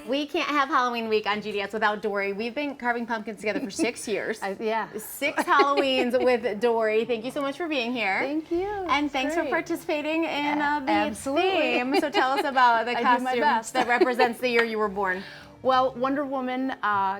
We can't have Halloween week on GDS without Dori. We've been carving pumpkins together for 6 years. Yeah. 6 Halloweens with Dori. Thank you so much for being here. Thank you. And thanks for participating in the Absolutely. theme. So tell us about the I do costume my best. that represents the year you were born. Well, Wonder Woman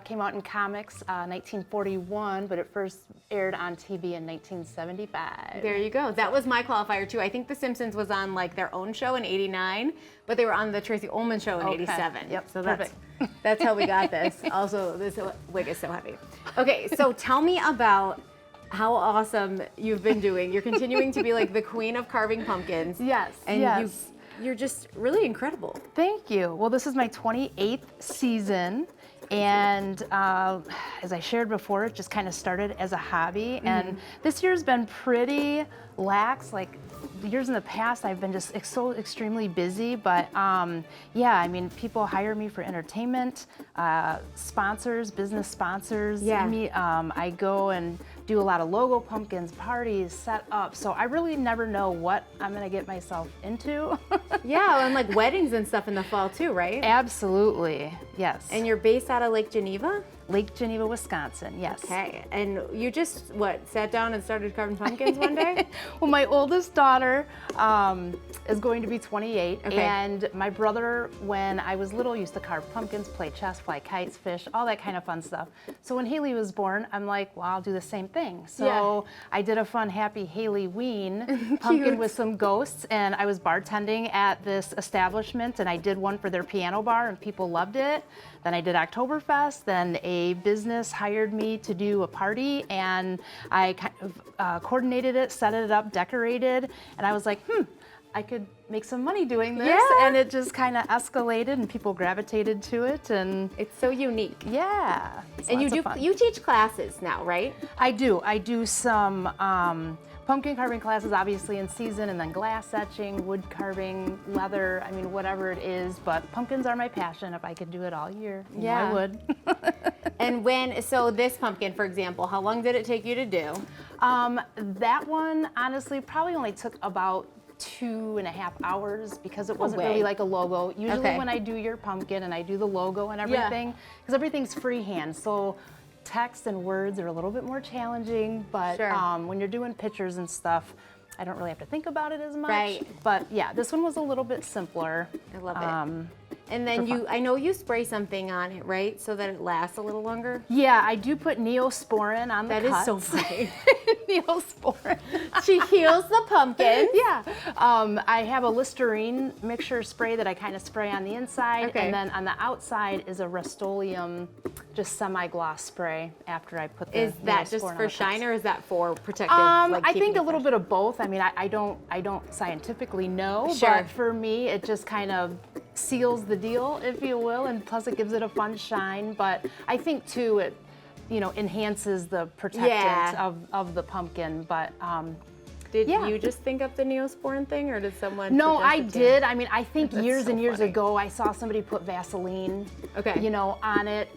came out in comics 1941, but it first aired on TV in 1975. There you go. That was my qualifier too. I think The Simpsons was on like their own show in '89, but they were on the Tracy Ullman show in '87. Yep. So Perfect. that's how we got this. Also, this wig is so heavy. Okay, so tell me about how awesome you've been doing. You're continuing to be like the queen of carving pumpkins. Yes. And yes. you're just really incredible. Thank you. Well, this is my 28th season. And as I shared before, it just kind of started as a hobby. And this year's been pretty lax. Like the years in the past, I've been just so extremely busy. But yeah, I mean, people hire me for entertainment, sponsors, business sponsors. Yeah. I go and do a lot of logo pumpkins, parties, set up. So I really never know what I'm gonna get myself into. Yeah, and like weddings and stuff in the fall too, right? Absolutely, yes. And you're based out of Lake Geneva? Lake Geneva, Wisconsin, yes. Okay, and you just, sat down and started carving pumpkins one day? Well, my oldest daughter is going to be 28, Okay. and my brother, when I was little, used to carve pumpkins, play chess, fly kites, fish, all that kind of fun stuff. So when Haley was born, I'm like, well, I'll do the same thing. So I did a fun, happy Haley-ween pumpkin with some ghosts, and I was bartending at this establishment, and I did one for their piano bar, and people loved it. Then I did Oktoberfest, then a business hired me to do a party, and I kind of coordinated it, set it up, decorated, and I was like, I could make some money doing this. Yeah. And it just kind of escalated, and people gravitated to it, and It's so unique. yeah. And you teach classes now, right? I do some pumpkin carving classes, obviously in season, and then glass etching, wood carving, leather, I mean, whatever it is. But pumpkins are my passion. If I could do it all year, I would. And so this pumpkin, for example, how long did it take you to do? That one, honestly, probably only took about 2.5 hours because it wasn't way. really like a logo. Usually Okay. when I do your pumpkin and I do the logo and everything, because everything's freehand, so text and words are a little bit more challenging, but Sure. when you're doing pictures and stuff, I don't really have to think about it as much. Right. But yeah, this one was a little bit simpler. I love it. And then I know you spray something on it, right? So that it lasts a little longer? Yeah, I do put Neosporin on the That is cuts. so funny. Neosporin. She heals the pumpkin. Yeah. I have a Listerine mixture spray that I kind of spray on the inside, Okay. and then on the outside is a Rust-Oleum just semi-gloss spray after I put the Is that just Neosporin on for the shine, cuts. or is that for protective? I keeping think it a little fresh? bit of both. I mean, I don't scientifically know, Sure. but for me, it just kind of seals the deal, if you will, and plus it gives it a fun shine. But I think too, it enhances the protectant of the pumpkin. But Did yeah. you just think up the Neosporin thing, or did someone? no, suggest I it to you? did. I mean, I think That's years so and years funny. ago, I saw somebody put Vaseline, Okay. on it,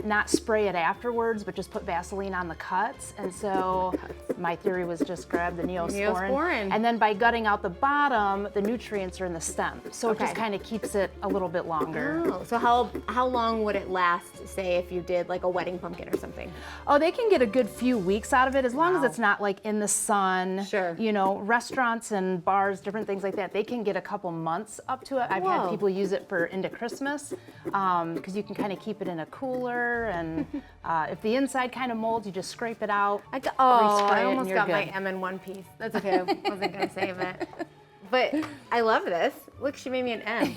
not spray it afterwards, but just put Vaseline on the cuts. And so my theory was just grab the Neosporin. Neosporin. And then by gutting out the bottom, the nutrients are in the stem. So it just Okay. kind of keeps it a little bit longer. Oh, so how long would it last, say, if you did like a wedding pumpkin or something? Oh, they can get a good few weeks out of it as long as Wow. it's not like in the sun. Sure. Restaurants and bars, different things like that, they can get a couple months up to it. I've had Whoa. people use it for into Christmas because you can kind of keep it in a cooler, and if the inside kind of molds, you just scrape it out. I respray it, and almost you're got my good. M in one piece. That's okay. I wasn't gonna save it. But I love this. Look, she made me an M.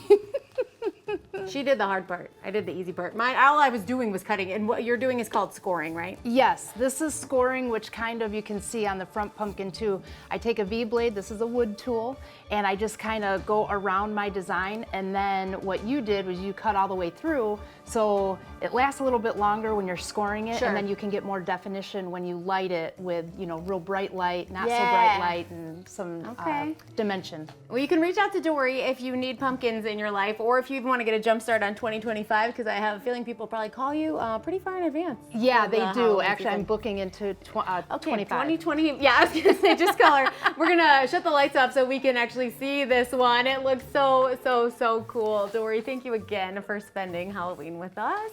She did the hard part. I did the easy part. All I was doing was cutting, and what you're doing is called scoring, right? Yes, this is scoring, which kind of you can see on the front pumpkin too. I take a V-blade, this is a wood tool, and I just kind of go around my design, and then what you did was you cut all the way through, so it lasts a little bit longer when you're scoring it, Sure. and then you can get more definition when you light it with, real bright light, not so Yeah. bright light, and some Okay. dimension. Well, you can reach out to Dori if you need pumpkins in your life, or if you even want to get a jumpstart on 2025 because I have a feeling people probably call you pretty far in advance. Yeah, of they the do. Halloween Actually, I'm season. booking into 25. 2020. Yeah, I was gonna say just call her. We're gonna shut the lights off so we can actually see this one. It looks so cool. Dori, thank you again for spending Halloween with us.